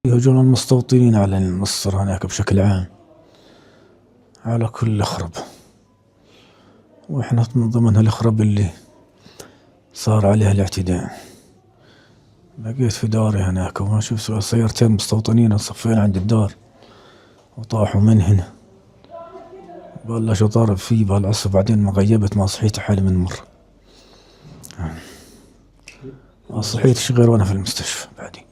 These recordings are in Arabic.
يهجون المستوطنين على مصر هناك بشكل عام على كل الأخرب، وإحنا من ضمن هالأخرب اللي صار عليها الاعتداء. لقيت في داري هناك وما شفت سيارتين مستوطنين صفين عند الدار وطاحوا من هنا، بلشوا ضرب فيه بالعصر، بعدين ما غيبت ما صحيت حالي من مرة. ما صحيتش غير وانا في المستشفى بعدين.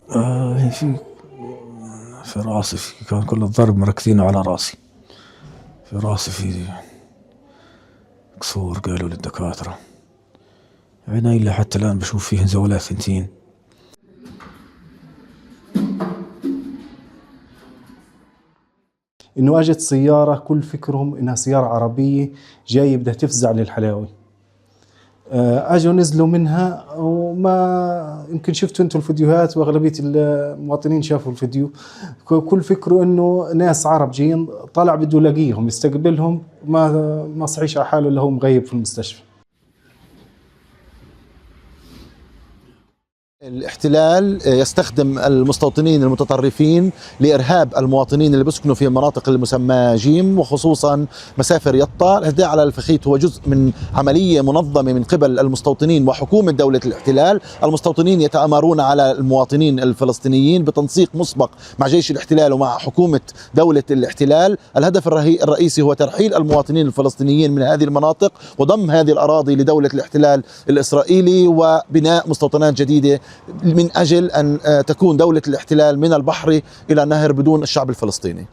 في راسي كان كل الضرب مركزينه على راسي، في راسي في كسور قالوا للدكاترة، عيني لحتى الآن بشوف فيه زولات ثنتين. إنه أجت سيارة كل فكرهم إنها سيارة عربية جاية بدها تفزع للحلاوي، أجوا نزلوا منها وما يمكن شفتوا أنتوا الفيديوهات وأغلبية المواطنين شافوا الفيديو، كل فكره إنه ناس عرب جايين، طلع بده يلاقيهم يستقبلهم، ما صحيش على حاله اللي هو مغيب في المستشفى. الاحتلال يستخدم المستوطنين المتطرفين لإرهاب المواطنين اللي بيسكنوا في المناطق المسمى جيم، وخصوصا مسافر يطا. الاعتداء على الفخيت هو جزء من عملية منظمة من قبل المستوطنين وحكومة دولة الاحتلال. المستوطنين يتآمرون على المواطنين الفلسطينيين بتنسيق مسبق مع جيش الاحتلال ومع حكومة دولة الاحتلال. الهدف الرئيسي هو ترحيل المواطنين الفلسطينيين من هذه المناطق وضم هذه الأراضي لدولة الاحتلال الإسرائيلي وبناء مستوطنات جديدة من أجل أن تكون دولة الاحتلال من البحر إلى النهر بدون الشعب الفلسطيني.